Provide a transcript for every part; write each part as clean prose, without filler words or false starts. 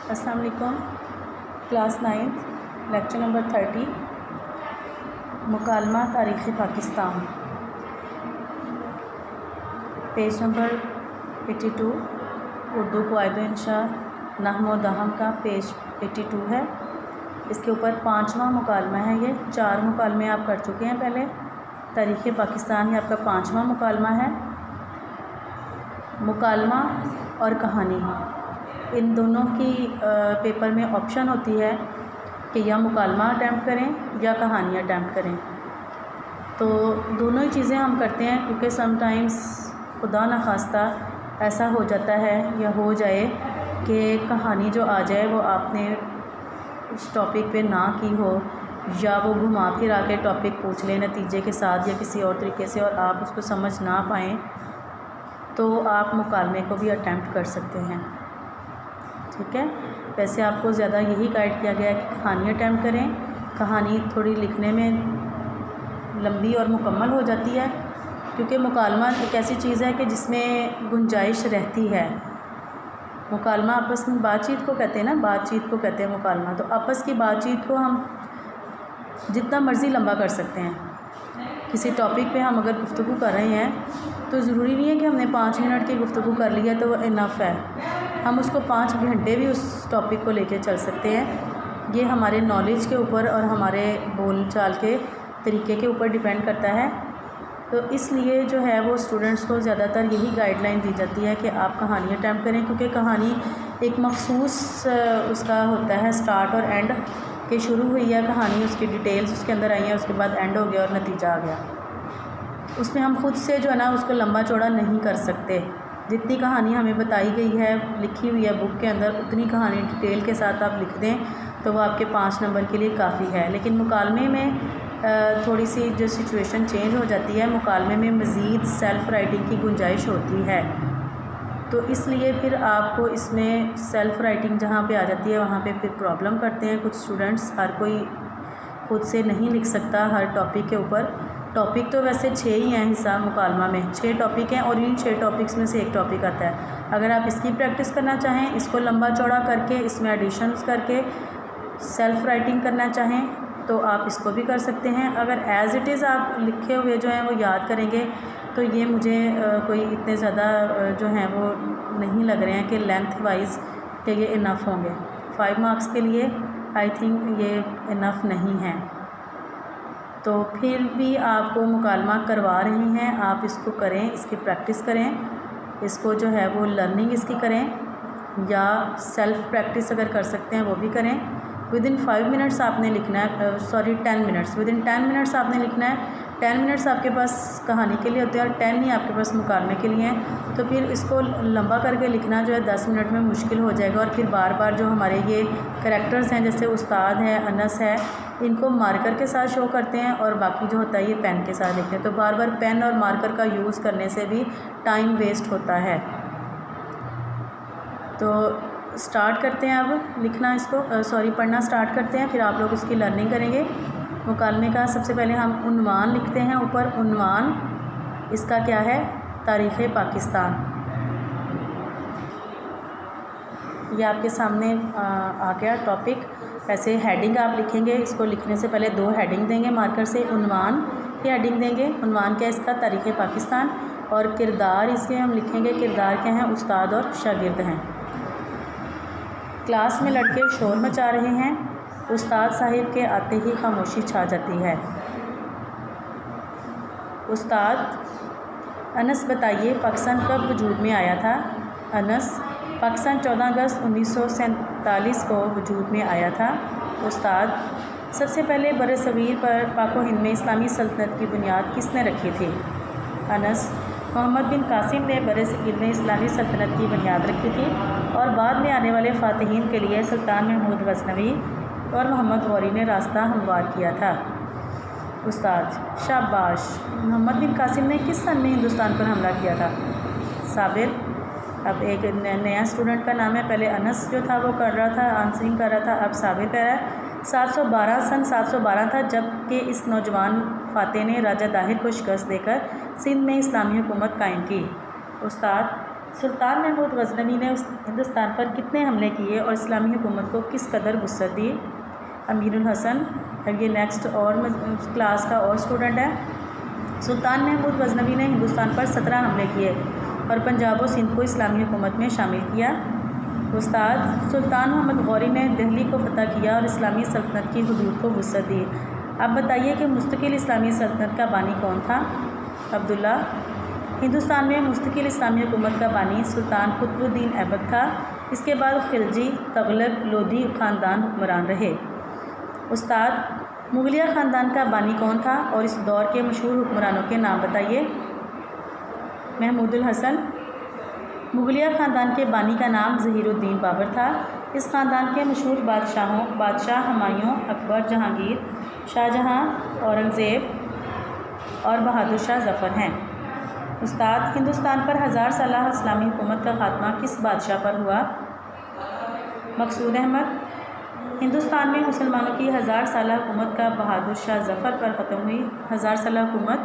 अस्सलाम वालेकुम। Class 9th lecture number 30 मुकालमा तारीख़ पाकिस्तान, पेज नंबर 82 उर्दू क़वाइद इंशा नहव दहम का पेज 82 है। इसके ऊपर 5वां मुकालमा है। ये 4 मुकालमे आप कर चुके हैं पहले। तारीख़ पाकिस्तान ये आपका 5वां मुकालमा है। मुकालमा और कहानी, इन दोनों की पेपर में ऑप्शन होती है कि या मुकालमा अटैम्प्ट करें या कहानी अटैम्प्ट करें। तो दोनों ही चीज़ें हम करते हैं, क्योंकि समटाइम्स खुदा न खास्ता ऐसा हो जाता है या हो जाए कि कहानी जो आ जाए वो आपने उस टॉपिक पे ना की हो, या वो घुमा फिरा के टॉपिक पूछ लें नतीजे के साथ या किसी और तरीके से, और आप उसको समझ ना पाएँ, तो आप मुकालमे को भी अटैम्प्ट कर सकते हैं। ठीक है। वैसे आपको ज़्यादा यही गाइड किया गया है कि कहानी अटैम्प्ट करें। कहानी थोड़ी लिखने में लंबी और मुकम्मल हो जाती है, क्योंकि मुकालमा एक ऐसी चीज़ है कि जिसमें गुंजाइश रहती है। मुकालमा आपस में बातचीत को कहते हैं ना, बातचीत को कहते हैं मुकालमा। तो आपस की बातचीत को हम जितना मर्ज़ी लंबा कर सकते हैं। किसी टॉपिक पे हम अगर गुफ्तगू कर रहे हैं तो ज़रूरी नहीं है कि हमने 5 मिनट की गुफ्तगू कर ली है तो वो इनफ है। हम उसको 5 घंटे भी उस टॉपिक को लेके चल सकते हैं। ये हमारे नॉलेज के ऊपर और हमारे बोल चाल के तरीके के ऊपर डिपेंड करता है। तो इसलिए जो है वो स्टूडेंट्स को ज़्यादातर यही गाइडलाइन दी जाती है कि आप कहानी अटैम्प्ट करें, क्योंकि कहानी एक मखसूस उसका होता है स्टार्ट और एंड, कि शुरू हुई है कहानी, उसकी डिटेल्स उसके अंदर आई हैं, उसके बाद एंड हो गया और नतीजा आ गया। उसमें हम खुद से जो है ना उसको लंबा चौड़ा नहीं कर सकते। जितनी कहानी हमें बताई गई है, लिखी हुई है बुक के अंदर, उतनी कहानी डिटेल के साथ आप लिख दें तो वो आपके 5 नंबर के लिए काफ़ी है। लेकिन मुकालमे में थोड़ी सी जो सिचुएशन चेंज हो जाती है, मुकालमे में मज़ीद सेल्फ़ राइटिंग की गुंजाइश होती है। तो इसलिए फिर आपको इसमें सेल्फ़ राइटिंग जहाँ पे आ जाती है वहाँ पे फिर प्रॉब्लम करते हैं कुछ स्टूडेंट्स। हर कोई खुद से नहीं लिख सकता हर टॉपिक के ऊपर। टॉपिक तो वैसे 6 ही हैं, हिस्सा मुकालमा में 6 टॉपिक हैं, और इन 6 टॉपिक्स में से एक टॉपिक आता है। अगर आप इसकी प्रैक्टिस करना चाहें, इसको लंबा चौड़ा करके इसमें एडिशंस करके सेल्फ़ राइटिंग करना चाहें तो आप इसको भी कर सकते हैं। अगर एज़ इट इज़ आप लिखे हुए जो हैं वो याद करेंगे तो ये मुझे कोई इतने ज़्यादा जो हैं वो नहीं लग रहे हैं कि लेंथ वाइज कि ये इनफ होंगे। 5 मार्क्स के लिए आई थिंक ये इनफ नहीं है। तो फिर भी आपको मुकालमा करवा रही हैं, आप इसको करें, इसकी प्रैक्टिस करें, इसको जो है वो लर्निंग इसकी करें, या सेल्फ़ प्रैक्टिस अगर कर सकते हैं वो भी करें। विदिन 5 मिनट्स आपने लिखना है, 10 मिनट्स, विदिन 10 मिनट्स आपने लिखना है। 10 मिनट्स आपके पास कहानी के लिए होते हैं और 10 ही आपके पास मुकालमे के लिए हैं। तो फिर इसको लंबा करके लिखना जो है 10 मिनट में मुश्किल हो जाएगा। और फिर बार बार जो हमारे ये करैक्टर्स हैं, जैसे उस्ताद है, अनस है, इनको मार्कर के साथ शो करते हैं और बाकी जो होता है ये पेन के साथ लिखते हैं। तो बार बार पेन और मार्कर का यूज़ करने से भी टाइम वेस्ट होता है। तो स्टार्ट करते हैं अब लिखना, इसको पढ़ना स्टार्ट करते हैं, फिर आप लोग इसकी लर्निंग करेंगे। मुकालमे का सबसे पहले हम उन्वान लिखते हैं। ऊपर उन्वान इसका क्या है? तारीख़ पाकिस्तान। ये आपके सामने आ गया टॉपिक। ऐसे हेडिंग आप लिखेंगे, इसको लिखने से पहले 2 हेडिंग देंगे मार्कर से। उन्वान की हेडिंग देंगे, उन्वान क्या है इसका? तारीख़ पाकिस्तान। और किरदार इसके हम लिखेंगे, किरदार क्या हैं? उस्ताद और शागिर्द हैं। क्लास में लड़के शोर मचा रहे हैं, उस्ताद साहिब के आते ही खामोशी छा जाती है। उस्ताद: अनस बताइए पाकिस्तान कब वजूद में आया था? अनस: पाकिस्तान 14 अगस्त 1947 को वजूद में आया था। उस्ताद: सबसे पहले बरसगीर पर पाक व हिंद में इस्लामी सल्तनत की बुनियाद किसने रखी थी? अनस: मोहम्मद बिन कासिम ने बरसगीर में इस्लामी सल्तनत की बुनियाद रखी थी और बाद में आने वाले फ़ातिहीन के लिए सुल्तान महमूद गज़नवी और मोहम्मद गौरी ने रास्ता हमवार किया था। उस्ताद: शाबाश। मोहम्मद बिन कासिम ने किस सन में हिंदुस्तान पर हमला किया था? साबिर: अब एक नया स्टूडेंट का नाम है, पहले अनस जो था वो कर रहा था, आंसरिंग कर रहा था, अब साबिर कह रहा है। 712 सन 712 था जबकि इस नौजवान फातेह ने राजा दाहिर को शिकस्त देकर सिंध में इस्लामी हुकूमत कायम की। उस्ताद: सुल्तान महमूद गज़नवी ने हिंदुस्तान पर कितने हमले किए और इस्लामी हुकूमत को किस कदर वुसअत दी? अमीरुल हसन। अब ये नेक्स्ट और क्लास का और स्टूडेंट है। सुल्तान महमूद गज़नवी ने हिंदुस्तान पर 17 हमले किए और पंजाब और सिंध को इस्लामी हुकूमत में शामिल किया। उस्ताद। सुल्तान मोहम्मद गौरी ने दिल्ली को फतह किया और इस्लामी सल्तनत की हुदूद को वुसअत दी। अब बताइए कि मुस्तकिल इस्लामी सल्तनत का बानी कौन था? अब्दुल्ला। हिंदुस्तान में मुस्तकिल इस्लामी हुकूमत का बानी सुल्तान कुतुबुद्दीन ऐबक था। इसके बाद खिलजी, तगलक, लोधी ख़ानदान हुक्मरान रहे। उस्ताद। मुगलिया ख़ानदान का बानी कौन था और इस दौर के मशहूर हुक्मरानों के नाम बताइए। महमूदुल हसन। मुगलिया ख़ानदान के बानी का नाम ज़हीरुद्दीन बाबर था। इस ख़ानदान के मशहूर बादशाह हुमायूं, अकबर, जहांगीर, शाहजहां, औरंगज़ेब और बहादुर शाह ज़फ़र हैं। उस्ताद। हिंदुस्तान पर 1000 साल इस्लामी हुकूमत का ख़ात्मा किस बादशाह पर हुआ? मकसूद अहमद। हिंदुस्तान में मुसलमानों की 1000 साल हुकूमत का बहादुर शाह ज़फ़र पर ख़त्म हुई। 1000 साल हुकूमत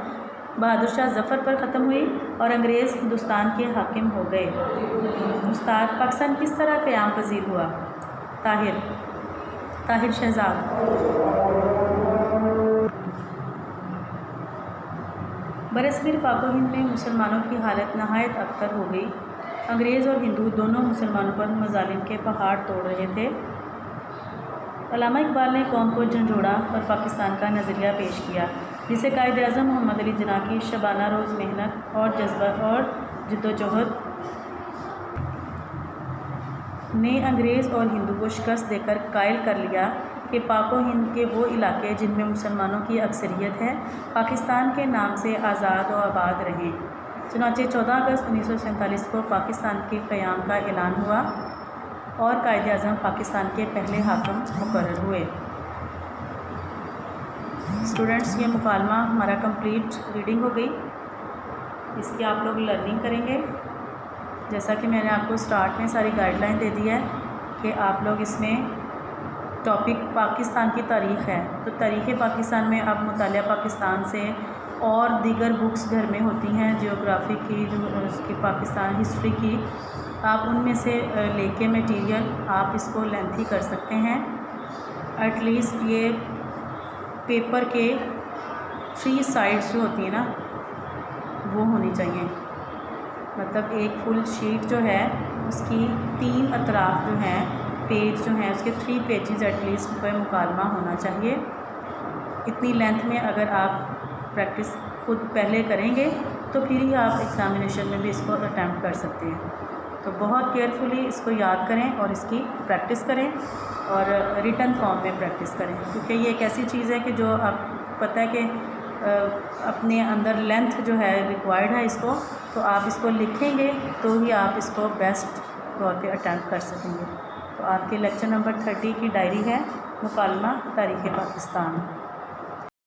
बहादुर शाह ज़फ़र पर ख़त्म हुई और अंग्रेज़ हिंदुस्तान के हाकिम हो गए। उस्ताद। पाकिस्तान किस तरह क़याम पज़ीर हुआ? ताहिर शहज़ाद। बरसगीर पाक हिंद में मुसलमानों की हालत नहायत अबतर हो गई। अंग्रेज़ और हिंदू दोनों मुसलमानों पर मज़ालिम के पहाड़ तोड़ रहे थे। अल्लामा इकबाल ने कौम को झंझोड़ा और पाकिस्तान का नज़रिया पेश किया, जिसे कायद आज़म मोहम्मद अली जिन्ना की शबाना रोज़ मेहनत और जज्बा और जद्दोजहद ने अंग्रेज़ और हिंदू को शिकस्त देकर कायल कर लिया कि पाक व हिंद के वो इलाके जिनमें मुसलमानों की अक्सरियत है पाकिस्तान के नाम से आज़ाद व आबाद रहें। चुनांचे 14 अगस्त 1947 को पाकिस्तान के क़याम का ऐलान हुआ और कायद आज़म पाकिस्तान के पहले हाकिम मुकर्रर हुए। स्टूडेंट्स, ये मुकालमा हमारा कंप्लीट रीडिंग हो गई। इसकी आप लोग लर्निंग करेंगे। जैसा कि मैंने आपको स्टार्ट में सारी गाइडलाइन दे दी है कि आप लोग इसमें टॉपिक पाकिस्तान की तारीख़ है, तो तारीख़ पाकिस्तान में आप मुतालिया पाकिस्तान से और दीगर बुक्स घर में होती हैं जियोग्राफी की, जो उसकी पाकिस्तान हिस्ट्री की, आप उनमें से लेके मटेरियल आप इसको लेंथी कर सकते हैं। एटलीस्ट ये पेपर के 3 साइड्स जो होती हैं ना वो होनी चाहिए, मतलब एक फुल शीट जो है उसकी 3 अतराफ़ जो हैं पेज जो हैं उसके 3 पेजेस एटलीस्ट पर मुकालमा होना चाहिए। इतनी लेंथ में अगर आप प्रैक्टिस खुद पहले करेंगे तो फिर ही आप एग्ज़ामिनेशन में भी इसको अटैम्प्ट कर सकते हैं। तो बहुत केयरफुली इसको याद करें और इसकी प्रैक्टिस करें और रिटन फॉर्म में प्रैक्टिस करें, क्योंकि ये एक ऐसी चीज़ है कि जो आप पता है कि अपने अंदर लेंथ जो है रिक्वायर्ड है इसको, तो आप इसको लिखेंगे तो ही आप इसको बेस्ट तौर पे अटैम्प्ट कर सकेंगे। तो आपके लेक्चर नंबर 30 की डायरी है मुकालमा तारीख़ पाकिस्तान।